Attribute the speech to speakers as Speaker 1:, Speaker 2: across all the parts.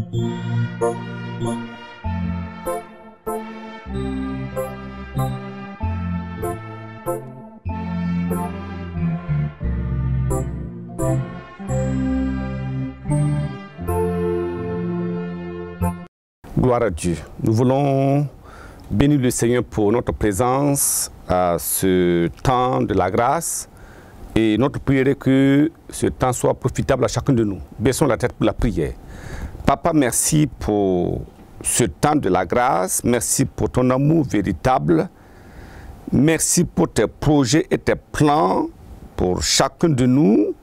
Speaker 1: Gloire à Dieu. Nous voulons bénir le Seigneur pour notre présence à ce temps de la grâce. Et notre prière est que ce temps soit profitable à chacun de nous. Baissons la tête pour la prière. Papa, merci pour ce temps de la grâce. Merci pour ton amour véritable. Merci pour tes projets et tes plans pour chacun de nous.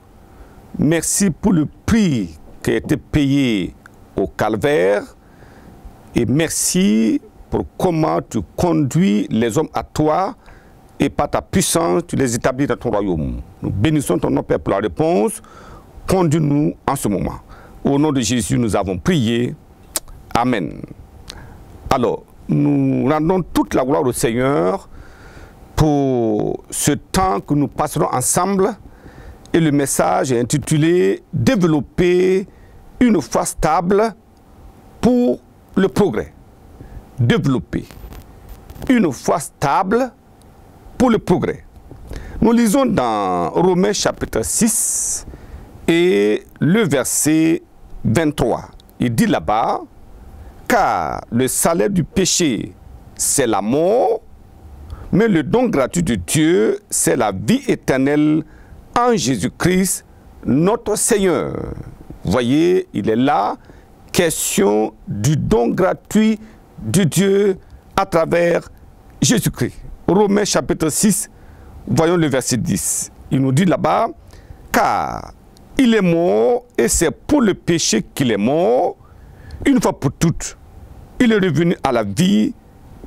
Speaker 1: Merci pour le prix qui a été payé au calvaire. Et merci pour comment tu conduis les hommes à toi et par ta puissance, tu les établis dans ton royaume. Nous bénissons ton nom, Père, pour la réponse. Conduis-nous en ce moment. Au nom de Jésus, nous avons prié. Amen. Alors, nous rendons toute la gloire au Seigneur pour ce temps que nous passerons ensemble. Et le message est intitulé « Développer une foi stable pour le progrès ». Développer une foi stable pour le progrès. Nous lisons dans Romains chapitre 6 et le verset 23. Il dit là-bas, « Car le salaire du péché, c'est la mort, mais le don gratuit de Dieu, c'est la vie éternelle en Jésus-Christ, notre Seigneur. » Voyez, il est là, question du don gratuit de Dieu à travers Jésus-Christ. Romains chapitre 6, voyons le verset 10. Il nous dit là-bas, « Car il est mort et c'est pour le péché qu'il est mort, une fois pour toutes. Il est revenu à la vie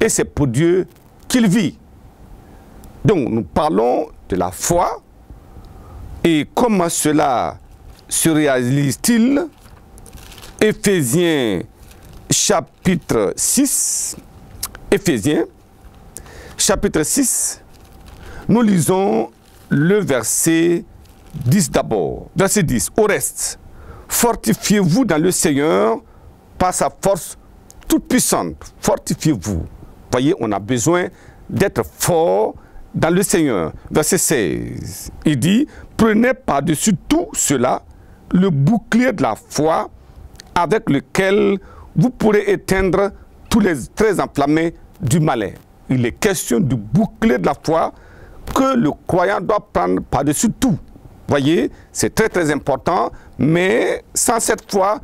Speaker 1: et c'est pour Dieu qu'il vit. » Donc nous parlons de la foi et comment cela se réalise-t-il? Éphésiens chapitre 6, Éphésiens chapitre 6, nous lisons le verset 10 d'abord. Verset 10, au reste, fortifiez-vous dans le Seigneur par sa force toute puissante. Fortifiez-vous. Voyez, on a besoin d'être fort dans le Seigneur. Verset 16, il dit, prenez par-dessus tout cela le bouclier de la foi avec lequel vous pourrez éteindre tous les traits enflammés du malin. Il est question du bouclier de la foi que le croyant doit prendre par-dessus tout. Voyez, c'est très très important, mais sans cette foi,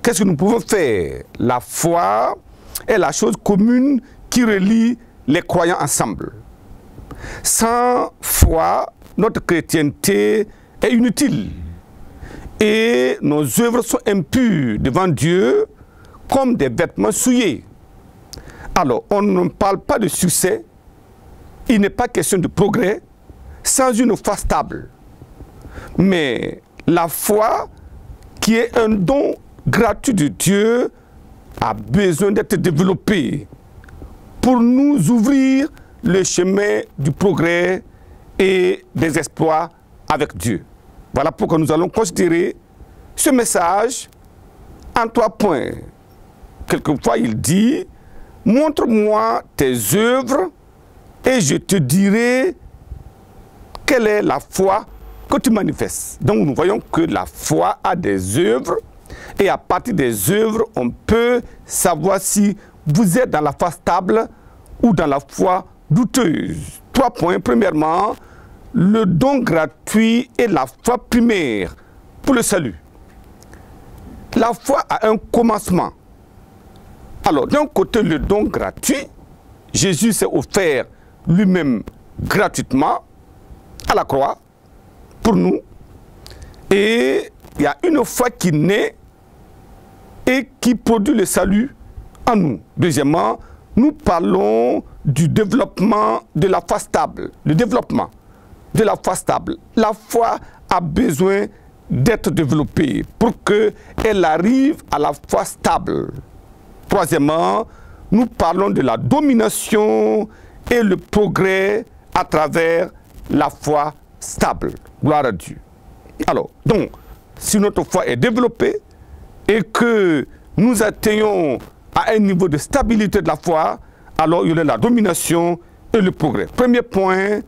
Speaker 1: qu'est-ce que nous pouvons faire? La foi est la chose commune qui relie les croyants ensemble. Sans foi, notre chrétienté est inutile et nos œuvres sont impures devant Dieu comme des vêtements souillés. Alors, on ne parle pas de succès, il n'est pas question de progrès sans une foi stable. Mais la foi, qui est un don gratuit de Dieu, a besoin d'être développée pour nous ouvrir le chemin du progrès et des exploits avec Dieu. Voilà pourquoi nous allons considérer ce message en 3 points. Quelquefois, il dit, montre-moi tes œuvres et je te dirai quelle est la foi que tu manifestes. Donc, nous voyons que la foi a des œuvres et à partir des œuvres, on peut savoir si vous êtes dans la foi stable ou dans la foi douteuse. 3 points. Premièrement, le don gratuit est la foi primaire pour le salut. La foi a un commencement. Alors, d'un côté, le don gratuit, Jésus s'est offert lui-même gratuitement à la croix pour nous. Et il y a une foi qui naît et qui produit le salut en nous. Deuxièmement, nous parlons du développement de la foi stable. Le développement de la foi stable. La foi a besoin d'être développée pour qu'elle arrive à la foi stable. Troisièmement, nous parlons de la domination et le progrès à travers la foi stable. Gloire à Dieu. Alors, donc, si notre foi est développée et que nous atteignons à un niveau de stabilité de la foi, alors il y aura la domination et le progrès. Premier point,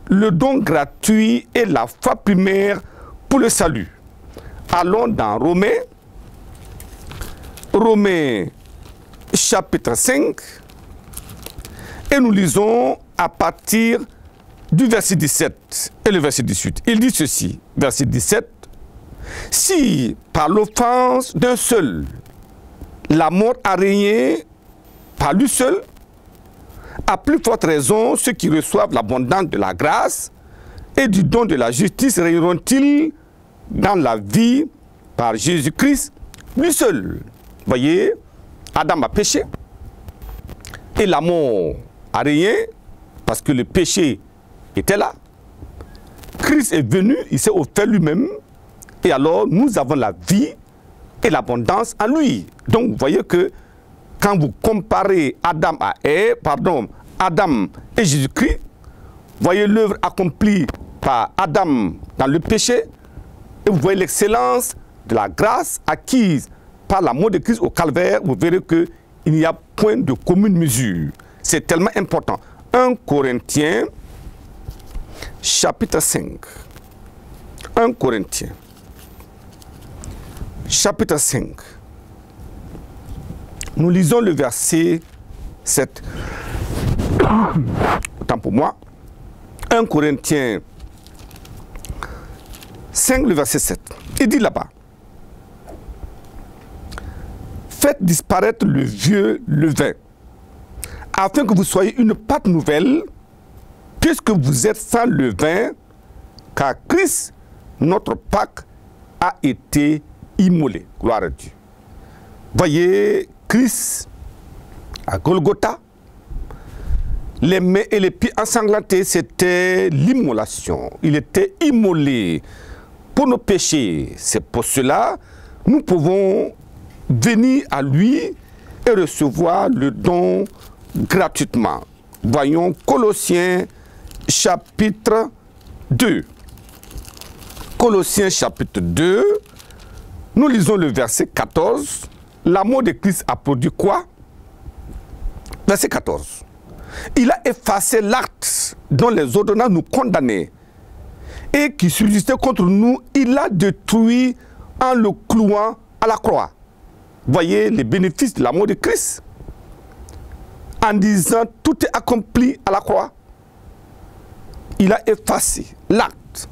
Speaker 1: le don gratuit est la foi primaire pour le salut. Allons dans Romains chapitre 5 et nous lisons à partir du verset 17 et le verset 18. Il dit ceci, verset 17, « Si par l'offense d'un seul, la mort a régné par lui seul, à plus forte raison, ceux qui reçoivent l'abondance de la grâce et du don de la justice régneront-ils dans la vie par Jésus-Christ, lui seul. » Voyez, Adam a péché et la mort a régné parce que le péché était là. Christ est venu, il s'est offert lui-même et alors nous avons la vie et l'abondance en lui. Donc vous voyez que quand vous comparez Adam et Jésus-Christ, voyez l'œuvre accomplie par Adam dans le péché et vous voyez l'excellence de la grâce acquise par la mort de Christ au calvaire, vous verrez qu'il n'y a point de commune mesure. C'est tellement important. 1 Corinthiens, chapitre 5. 1 Corinthiens, chapitre 5. Nous lisons le verset 7. Autant pour moi. 1 Corinthiens 5, le verset 7. Il dit là-bas, faites disparaître le vieux levain, afin que vous soyez une pâte nouvelle, puisque vous êtes sans levain, car Christ, notre Pâque, a été immolé. Gloire à Dieu. Voyez, Christ, à Golgotha, les mains et les pieds ensanglantés, c'était l'immolation. Il était immolé pour nos péchés. C'est pour cela que nous pouvons venir à lui et recevoir le don gratuitement. Voyons Colossiens chapitre 2. Colossiens chapitre 2, nous lisons le verset 14. L'amour de Christ a produit quoi? Verset 14. Il a effacé l'acte dont les ordonnances nous condamnaient et qui subsistait contre nous, il l'a détruit en le clouant à la croix. Voyez les bénéfices de l'amour de Christ. En disant tout est accompli à la croix, il a effacé l'acte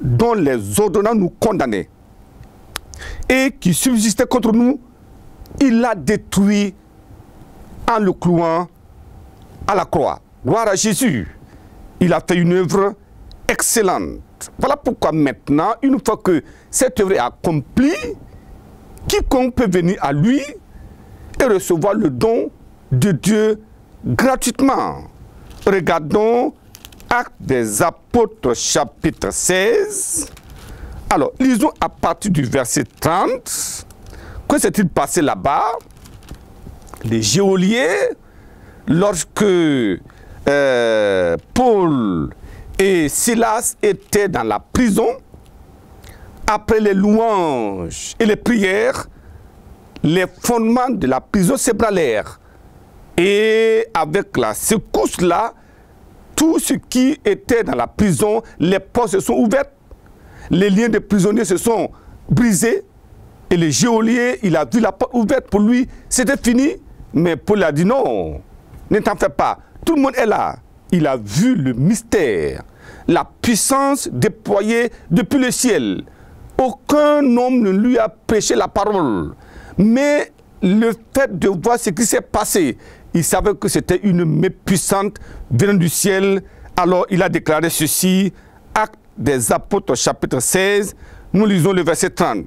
Speaker 1: dont les ordonnances nous condamnaient et qui subsistait contre nous, il l'a détruit en le clouant à la croix. Gloire à Jésus. Il a fait une œuvre excellente. Voilà pourquoi maintenant, une fois que cette œuvre est accomplie, quiconque peut venir à lui et recevoir le don de Dieu gratuitement. Regardons Actes des Apôtres chapitre 16. Alors, lisons à partir du verset 30. Que s'est-il passé là-bas? Les geôliers, lorsque Paul et Silas étaient dans la prison, après les louanges et les prières, les fondements de la prison s'ébranlèrent. Et avec la secousse-là, tout ce qui était dans la prison, les portes se sont ouvertes, les liens des prisonniers se sont brisés, et le geôlier, il a vu la porte ouverte, pour lui, c'était fini. Mais Paul a dit non, ne t'en fais pas, tout le monde est là. Il a vu le mystère, la puissance déployée depuis le ciel. Aucun homme ne lui a prêché la parole. Mais le fait de voir ce qui s'est passé, il savait que c'était une main puissante venant du ciel. Alors il a déclaré ceci, Actes des Apôtres chapitre 16, nous lisons le verset 30.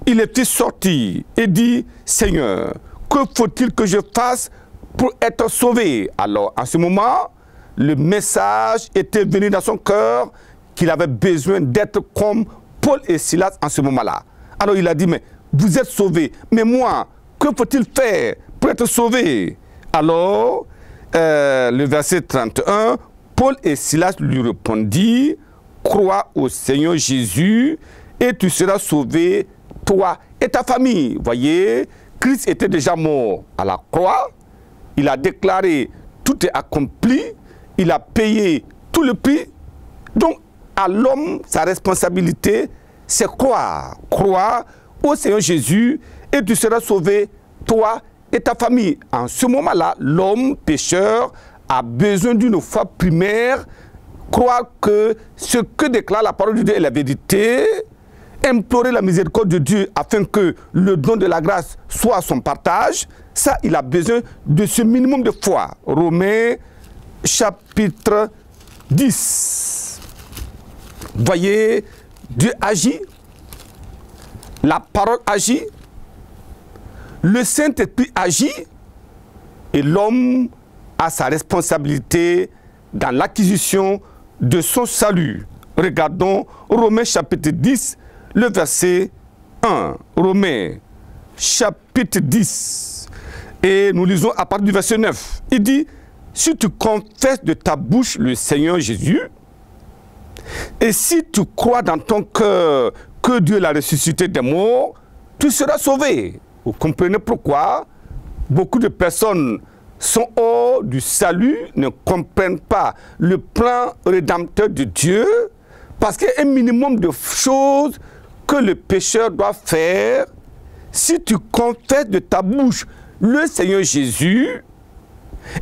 Speaker 1: Il était sorti et dit, Seigneur, que faut-il que je fasse pour être sauvé? Alors en ce moment, le message était venu dans son cœur qu'il avait besoin d'être comme Paul et Silas en ce moment-là. Alors il a dit, mais vous êtes sauvés, mais moi, que faut-il faire pour être sauvé? Alors, le verset 31, Paul et Silas lui répondirent, crois au Seigneur Jésus et tu seras sauvé, toi et ta famille. Voyez, Christ était déjà mort à la croix. Il a déclaré tout est accompli. Il a payé tout le prix. Donc, à l'homme, sa responsabilité, c'est croire. Croire au Seigneur Jésus et tu seras sauvé, toi et ta famille. En ce moment-là, l'homme pécheur a besoin d'une foi primaire, croire que ce que déclare la parole de Dieu est la vérité, implorer la miséricorde de Dieu afin que le don de la grâce soit à son partage. Ça, il a besoin de ce minimum de foi. Romains chapitre 10. Voyez, Dieu agit, la parole agit, le Saint-Esprit agit et l'homme a sa responsabilité dans l'acquisition de son salut. Regardons Romains chapitre 10, le verset 1. Romains chapitre 10. Et nous lisons à partir du verset 9. Il dit, si tu confesses de ta bouche le Seigneur Jésus, et si tu crois dans ton cœur que Dieu l'a ressuscité des morts, tu seras sauvé. Vous comprenez pourquoi beaucoup de personnes sont hors du salut, ne comprennent pas le plan rédempteur de Dieu, parce qu'il y a un minimum de choses que le pécheur doit faire. Si tu confesses de ta bouche le Seigneur Jésus,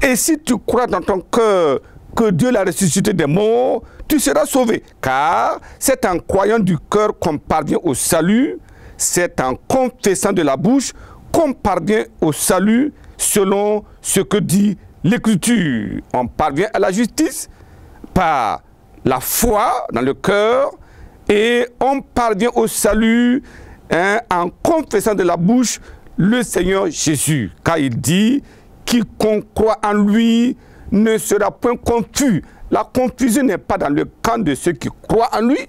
Speaker 1: et si tu crois dans ton cœur que Dieu l'a ressuscité des morts, tu seras sauvé. Car c'est en croyant du cœur qu'on parvient au salut, c'est en confessant de la bouche qu'on parvient au salut selon ce que dit l'Écriture. On parvient à la justice par la foi dans le cœur et on parvient au salut en confessant de la bouche le Seigneur Jésus. Car il dit, quiconque croit en lui ne sera point confus. La confusion n'est pas dans le camp de ceux qui croient en lui.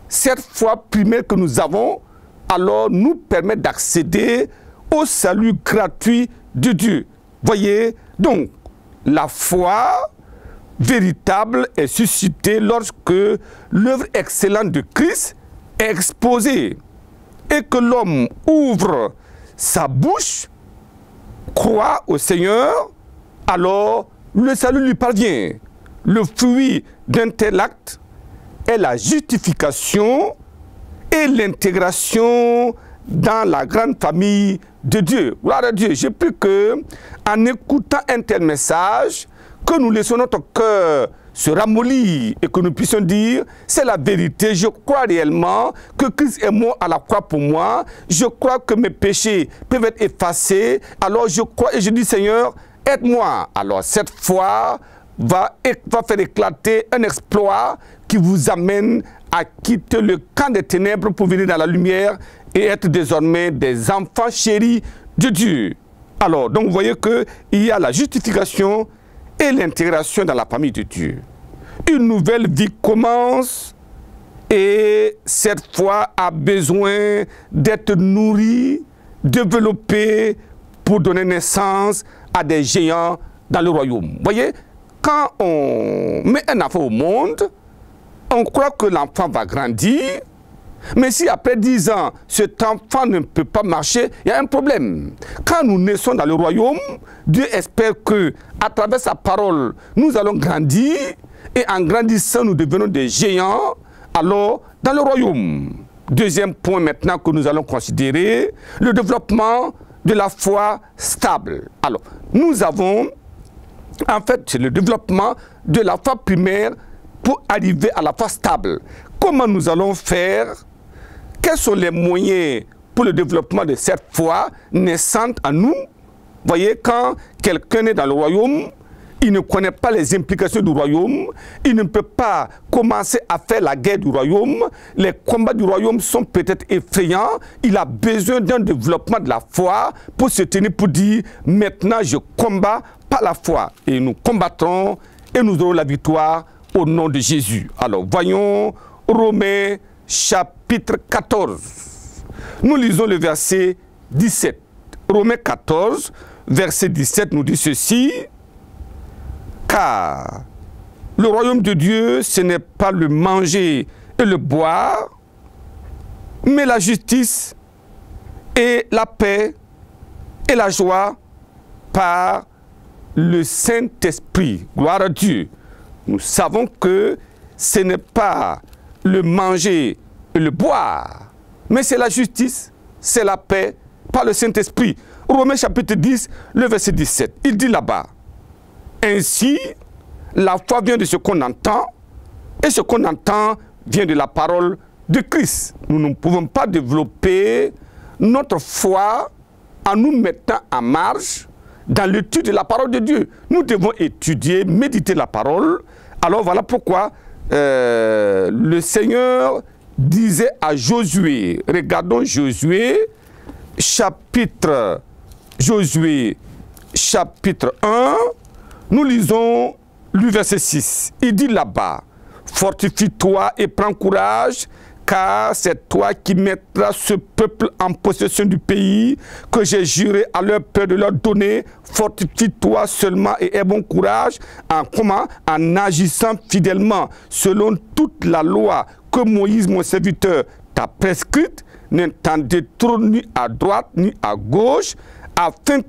Speaker 1: Cette foi primaire que nous avons, alors nous permet d'accéder au salut gratuit de Dieu. Voyez, donc, la foi véritable est suscitée lorsque l'œuvre excellente de Christ est exposée et que l'homme ouvre sa bouche, croit au Seigneur, alors le salut lui parvient. Le fruit d'un tel acte est la justification et l'intégration dans la grande famille de Dieu. Gloire à Dieu. J'ai pris que, en écoutant un tel message, que nous laissons notre cœur se ramollir et que nous puissions dire, c'est la vérité, je crois réellement que Christ est mort à la croix pour moi, je crois que mes péchés peuvent être effacés, alors je crois et je dis, Seigneur, aide-moi. Alors cette foi va faire éclater un exploit qui vous amène à quitter le camp des ténèbres pour venir dans la lumière et être désormais des enfants chéris de Dieu. Alors, donc vous voyez qu'il y a la justification et l'intégration dans la famille de Dieu. Une nouvelle vie commence et cette foi a besoin d'être nourrie, développée pour donner naissance à des géants dans le royaume. Vous voyez, quand on met un enfant au monde, on croit que l'enfant va grandir, mais si après 10 ans, cet enfant ne peut pas marcher, il y a un problème. Quand nous naissons dans le royaume, Dieu espère que, à travers sa parole, nous allons grandir, et en grandissant, nous devenons des géants, alors, dans le royaume. Deuxième point maintenant que nous allons considérer, le développement de la foi stable. Alors, nous avons, en fait, c'est le développement de la foi primaire pour arriver à la foi stable. Comment nous allons faire? Quels sont les moyens pour le développement de cette foi naissante en nous? Voyez, quand quelqu'un est dans le royaume, il ne connaît pas les implications du royaume, il ne peut pas commencer à faire la guerre du royaume, les combats du royaume sont peut-être effrayants, il a besoin d'un développement de la foi pour se tenir, pour dire, maintenant je combats par la foi. Et nous combattrons et nous aurons la victoire au nom de Jésus. Alors voyons Romains chapitre 14. Nous lisons le verset 17. Romains 14, verset 17 nous dit ceci. Car le royaume de Dieu, ce n'est pas le manger et le boire, mais la justice et la paix et la joie par le Saint-Esprit. Gloire à Dieu. Nous savons que ce n'est pas le manger et le boire, mais c'est la justice, c'est la paix par le Saint-Esprit. Romains chapitre 10, le verset 17. Il dit là-bas, ainsi, la foi vient de ce qu'on entend, et ce qu'on entend vient de la parole de Christ. Nous ne pouvons pas développer notre foi en nous mettant en marge dans l'étude de la parole de Dieu. Nous devons étudier, méditer la parole. Alors voilà pourquoi le Seigneur disait à Josué, regardons Josué chapitre 1, nous lisons le verset 6. Il dit là-bas, fortifie-toi et prends courage, car c'est toi qui mettras ce peuple en possession du pays que j'ai juré à leur père de leur donner. Fortifie-toi seulement et aie bon courage. En agissant fidèlement selon toute la loi que Moïse, mon serviteur, t'a prescrite, ne t'en détourne ni à droite ni à gauche, afin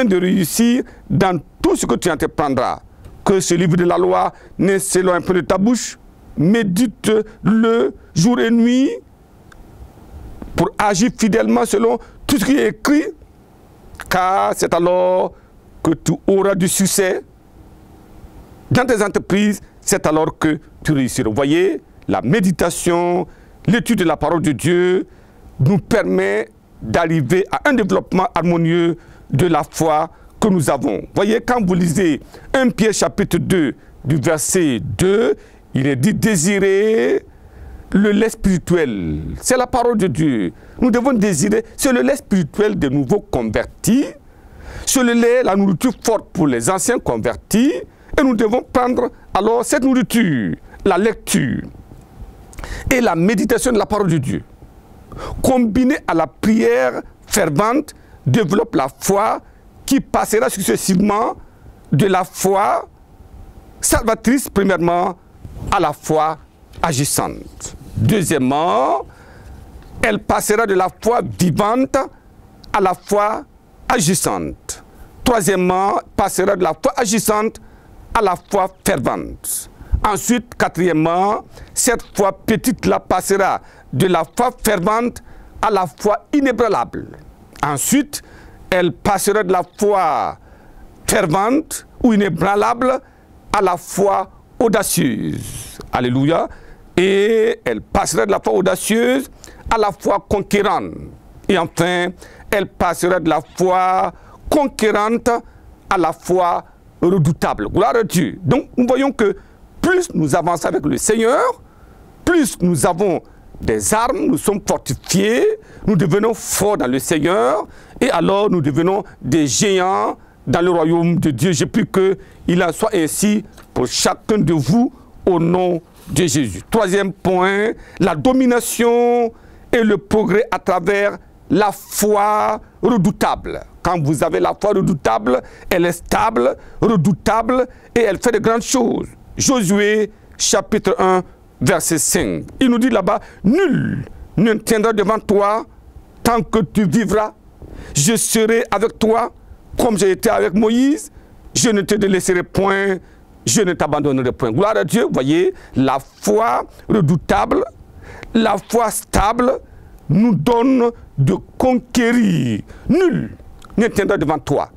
Speaker 1: de réussir dans tout ce que tu entreprendras. Que ce livre de la loi ne s'éloigne pas de ta bouche. Médite-le jour et nuit pour agir fidèlement selon tout ce qui est écrit, car c'est alors que tu auras du succès dans tes entreprises, c'est alors que tu réussiras. Vous voyez, la méditation, l'étude de la parole de Dieu nous permet d'arriver à un développement harmonieux de la foi que nous avons. Vous voyez, quand vous lisez 1 Pierre chapitre 2 du verset 2, il est dit désirer le lait spirituel. C'est la parole de Dieu. Nous devons désirer, c'est le lait spirituel des nouveaux convertis. C'est le lait, la nourriture forte pour les anciens convertis. Et nous devons prendre alors cette nourriture, la lecture et la méditation de la parole de Dieu, combinée à la prière fervente, développe la foi qui passera successivement de la foi salvatrice, premièrement, à la foi agissante. Deuxièmement, elle passera de la foi vivante à la foi agissante. Troisièmement, passera de la foi agissante à la foi fervente. Ensuite, quatrièmement, cette foi petite-là passera de la foi fervente à la foi inébranlable. Ensuite, elle passera de la foi fervente ou inébranlable à la foi audacieuse. Alléluia. Et elle passera de la foi audacieuse à la foi conquérante. Et enfin, elle passera de la foi conquérante à la foi redoutable. Gloire à Dieu. Donc, nous voyons que plus nous avançons avec le Seigneur, plus nous avons des armes, nous sommes fortifiés, nous devenons forts dans le Seigneur, et alors nous devenons des géants dans le royaume de Dieu. Je prie qu'il en soit ainsi pour chacun de vous au nom de Jésus. Troisième point, la domination et le progrès à travers la foi redoutable. Quand vous avez la foi redoutable, elle est stable, redoutable, et elle fait de grandes choses. Josué, chapitre 1, verset 5. Il nous dit là-bas, nul ne tiendra devant toi tant que tu vivras. Je serai avec toi comme j'ai été avec Moïse. Je ne te délaisserai point, je ne t'abandonnerai point. Gloire à Dieu. Vous voyez, la foi redoutable, la foi stable nous donne de conquérir. Nul ne tiendra devant toi.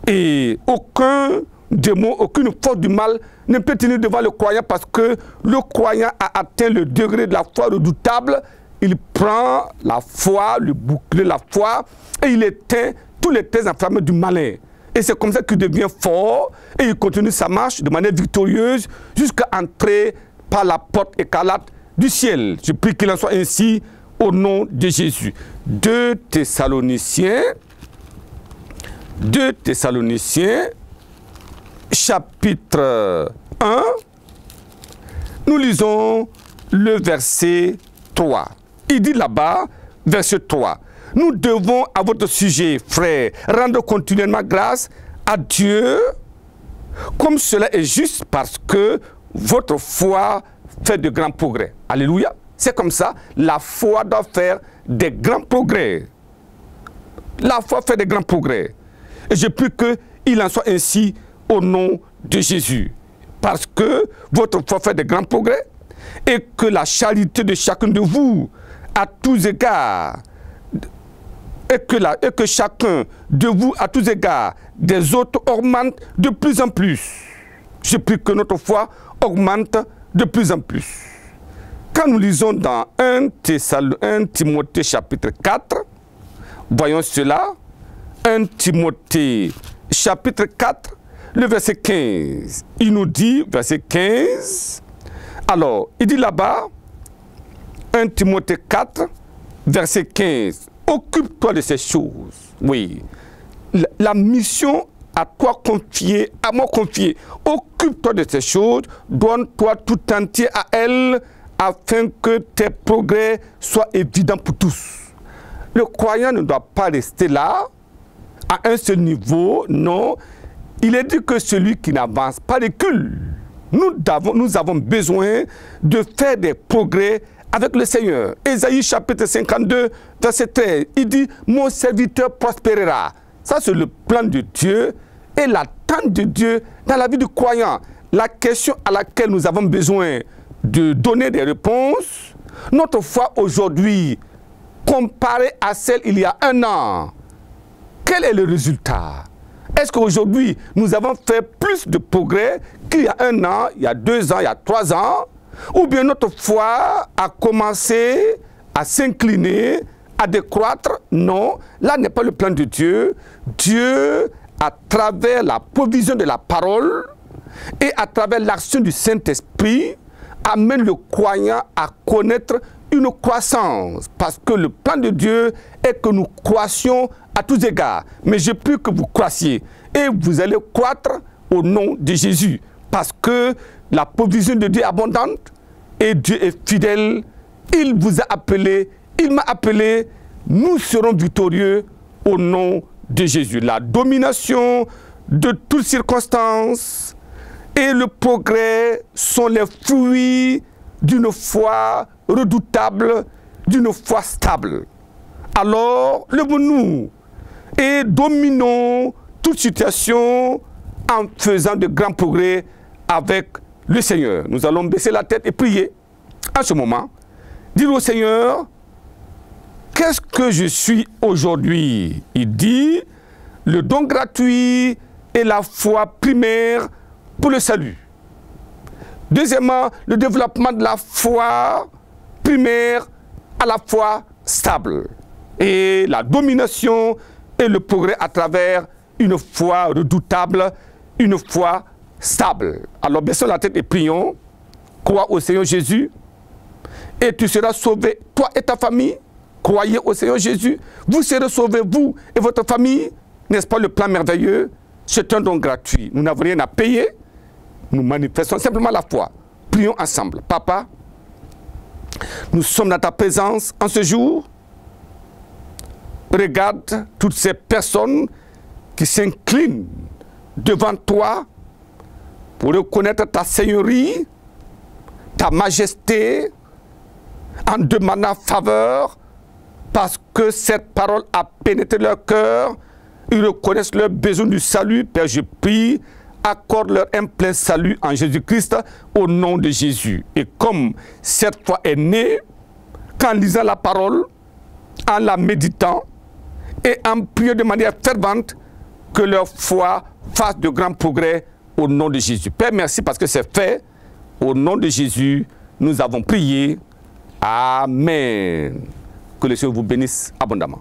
Speaker 1: Et aucun démon, aucune force du mal ne peut tenir devant le croyant, parce que le croyant a atteint le degré de la foi redoutable. Il prend la foi, le bouclier de la foi, et il éteint tous les thèses enflammées du malin. Et c'est comme ça qu'il devient fort, et il continue sa marche de manière victorieuse jusqu'à entrer par la porte écarlate du ciel. Je prie qu'il en soit ainsi au nom de Jésus. 2 Thessaloniciens, chapitre 1, nous lisons le verset 3. Il dit là-bas, verset 3, « Nous devons à votre sujet, frères, rendre continuellement grâce à Dieu, comme cela est juste, parce que votre foi fait de grands progrès. » Alléluia. C'est comme ça, la foi doit faire des grands progrès. la foi fait des grands progrès. Et je prie qu'il en soit ainsi au nom de Jésus. Parce que votre foi fait des grands progrès et que la charité de chacun de vous, à tous égards, et que chacun de vous, à tous égards, des autres augmente de plus en plus. Je prie que notre foi augmente de plus en plus. Quand nous lisons dans 1 Timothée chapitre 4, voyons cela, 1 Timothée chapitre 4, le verset 15. Il nous dit, verset 15, alors, il dit là-bas, 1 Timothée 4, verset 15, occupe-toi de ces choses. Oui, la mission à toi confiée, à moi confiée, occupe-toi de ces choses, donne-toi tout entier à elle, afin que tes progrès soient évidents pour tous. Le croyant ne doit pas rester là, à un seul niveau, non. Il est dit que celui qui n'avance pas recule. Nous avons besoin de faire des progrès avec le Seigneur. Ésaïe chapitre 52, verset 13, il dit « Mon serviteur prospérera ». Ça, c'est le plan de Dieu et l'attente de Dieu dans la vie du croyant. La question à laquelle nous avons besoin de donner des réponses, notre foi aujourd'hui, comparée à celle il y a un an, quel est le résultat? Est-ce qu'aujourd'hui, nous avons fait plus de progrès qu'il y a un an, il y a 2 ans, il y a 3 ans? Ou bien notre foi a commencé à s'incliner, à décroître? Non, là n'est pas le plan de Dieu. Dieu, à travers la provision de la parole et à travers l'action du Saint-Esprit, amène le croyant à connaître une croissance. Parce que le plan de Dieu est que nous croissions à tous égards. Mais je prie que vous croissiez. Et vous allez croître au nom de Jésus. Parce que la provision de Dieu est abondante et Dieu est fidèle. Il vous a appelé, il m'a appelé. Nous serons victorieux au nom de Jésus. La domination de toutes circonstances et le progrès sont les fruits d'une foi redoutable, d'une foi stable. Alors, levons-nous et dominons toute situation en faisant de grands progrès avec le Seigneur. Nous allons baisser la tête et prier en ce moment. Dire au Seigneur, qu'est-ce que je suis aujourd'hui? Il dit, le don gratuit est la foi primaire pour le salut. Deuxièmement, le développement de la foi primaire à la foi stable. Et la domination et le progrès à travers une foi redoutable, une foi stable. Alors baissons la tête et prions. Crois au Seigneur Jésus et tu seras sauvé, toi et ta famille. Croyez au Seigneur Jésus, vous serez sauvés, vous et votre famille. N'est-ce pas le plan merveilleux? C'est un don gratuit. Nous n'avons rien à payer. Nous manifestons simplement la foi. Prions ensemble. Papa, nous sommes dans ta présence en ce jour. Regarde toutes ces personnes qui s'inclinent devant toi pour reconnaître ta seigneurie, ta majesté, en demandant faveur, parce que cette parole a pénétré leur cœur. Ils reconnaissent leur besoin du salut. Père, je prie, accorde-leur un plein salut en Jésus-Christ au nom de Jésus. Et comme cette foi est née, qu'en lisant la parole, en la méditant et en priant de manière fervente, que leur foi fasse de grands progrès au nom de Jésus. Père, merci parce que c'est fait. Au nom de Jésus, nous avons prié. Amen. Que le Seigneur vous bénisse abondamment.